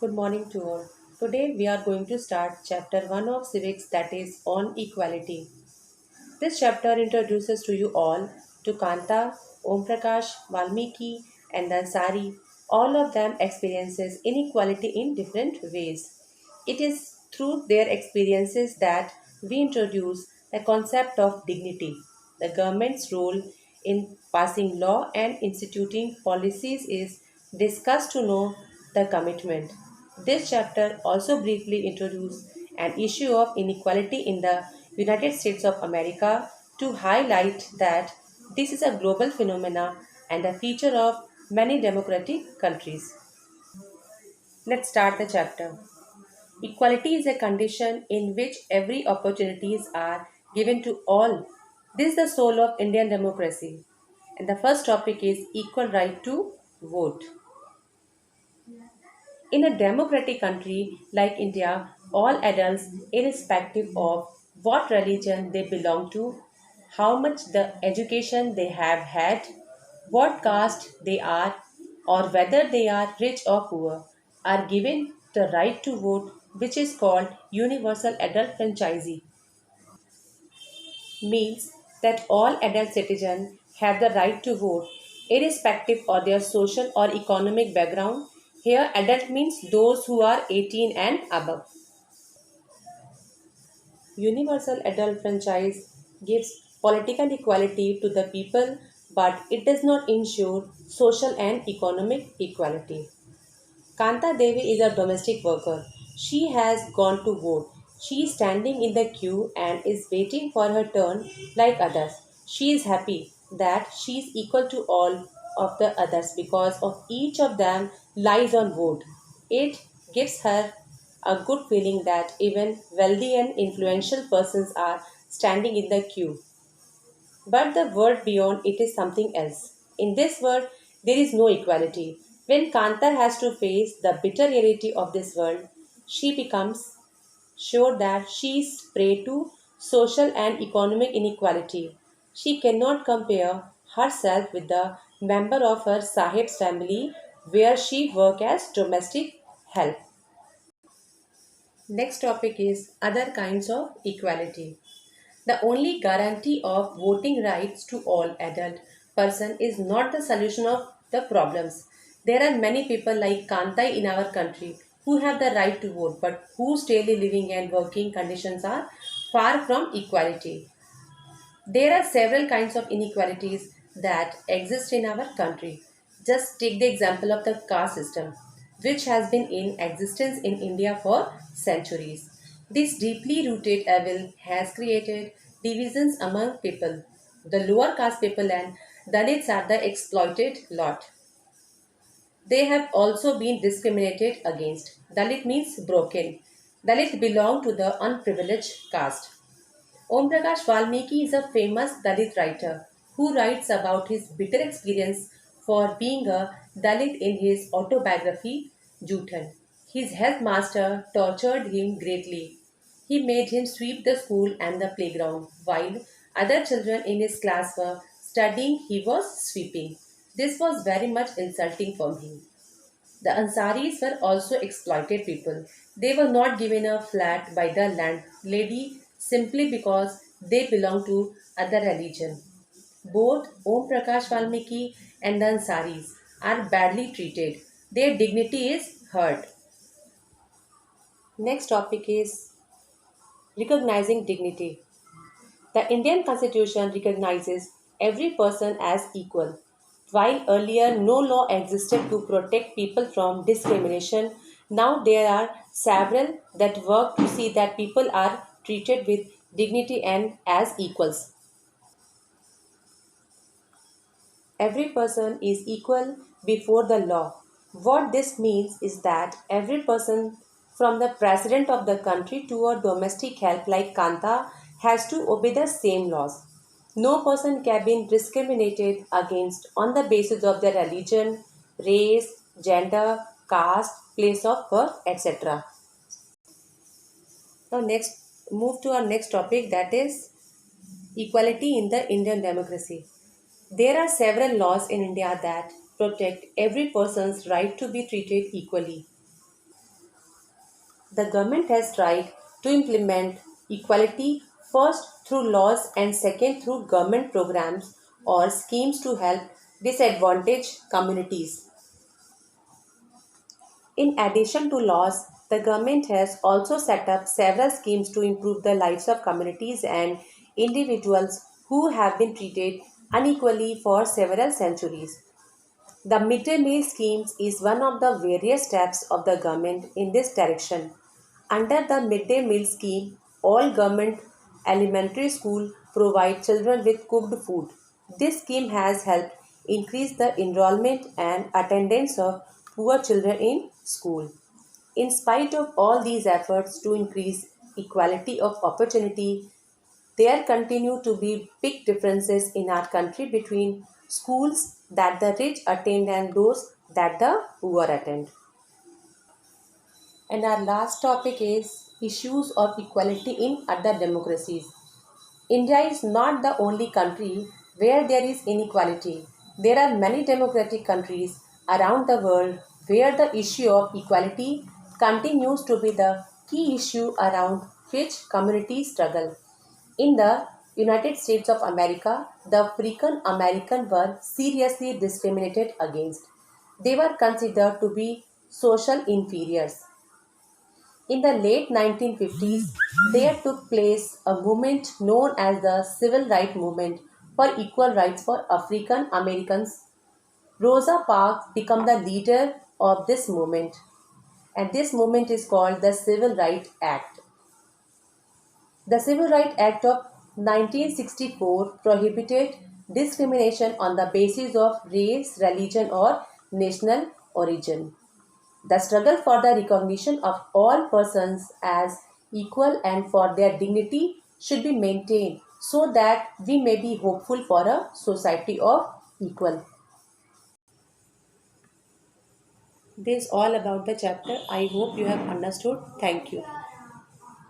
Good morning to all. Today we are going to start chapter 1 of civics, that is on equality. This chapter introduces to you all to Kanta, Om Prakash, Valmiki and the Ansari. All of them experiences inequality in different ways. It is through their experiences that we introduce the concept of dignity. The government's role in passing law and instituting policies is discussed to know the commitment. This chapter also briefly introduces an issue of inequality in the United States of America to highlight that this is a global phenomena and a feature of many democratic countries. Let's start the chapter. Equality is a condition in which every opportunities are given to all. This is the soul of Indian democracy. And the first topic is equal right to vote. In a democratic country like India, all adults, irrespective of what religion they belong to, how much the education they have had, what caste they are, or whether they are rich or poor, are given the right to vote, which is called universal adult franchise, means that all adult citizens have the right to vote irrespective of their social or economic background. Here, adult means those who are 18 and above. Universal adult franchise gives political equality to the people, but it does not ensure social and economic equality. Kanta Devi is a domestic worker. She has gone to vote. She is standing in the queue and is waiting for her turn like others. She is happy that she is equal to all of the others because of each of them lies on vote. It gives her a good feeling that even wealthy and influential persons are standing in the queue. But the world beyond it is something else. In this world, there is no equality. When Kanta has to face the bitter reality of this world, she becomes sure that she is prey to social and economic inequality. She cannot compare herself with the member of her Sahib's family where she works as domestic help. Next topic is other kinds of equality. The only guarantee of voting rights to all adult person is not the solution of the problems. There are many people like Kantai in our country who have the right to vote but whose daily living and working conditions are far from equality. There are several kinds of inequalities that exist in our country. Just take the example of the caste system, which has been in existence in India for centuries. This deeply rooted evil has created divisions among people. The lower caste people and Dalits are the exploited lot. They have also been discriminated against. Dalit means broken. Dalit belong to the unprivileged caste. Om Prakash Valmiki is a famous Dalit writer who writes about his bitter experience for being a Dalit in his autobiography, Juthan. His headmaster tortured him greatly. He made him sweep the school and the playground, while other children in his class were studying, he was sweeping. This was very much insulting for him. The Ansaris were also exploited people. They were not given a flat by the landlady simply because they belonged to other religion. Both Om Prakash Valmiki and the Ansaris are badly treated. Their dignity is hurt. Next topic is recognizing dignity. The Indian Constitution recognizes every person as equal. While earlier no law existed to protect people from discrimination, now there are several that work to see that people are treated with dignity and as equals. Every person is equal before the law. What this means is that every person, from the president of the country to a domestic help like Kanta, has to obey the same laws. No person can be discriminated against on the basis of their religion, race, gender, caste, place of birth, etc. Now next move to our next topic, that is equality in the Indian democracy. There are several laws in India that protect every person's right to be treated equally. The government has tried to implement equality first through laws and second through government programs or schemes to help disadvantaged communities. In addition to laws, the government has also set up several schemes to improve the lives of communities and individuals who have been treated unequally for several centuries. The midday meal schemes is one of the various steps of the government in this direction. Under the midday meal scheme, all government elementary schools provide children with cooked food. This scheme has helped increase the enrollment and attendance of poor children in school. In spite of all these efforts to increase equality of opportunity, there continue to be big differences in our country between schools that the rich attend and those that the poor attend. And our last topic is issues of equality in other democracies. India is not the only country where there is inequality. There are many democratic countries around the world where the issue of equality continues to be the key issue around which communities struggle. In the United States of America, the African Americans were seriously discriminated against. They were considered to be social inferiors. In the late 1950s, there took place a movement known as the Civil Rights Movement for equal rights for African Americans. Rosa Parks became the leader of this movement, and this movement is called the Civil Rights Act. The Civil Rights Act of 1964 prohibited discrimination on the basis of race, religion, or national origin. The struggle for the recognition of all persons as equal and for their dignity should be maintained so that we may be hopeful for a society of equal. This is all about the chapter. I hope you have understood. Thank you.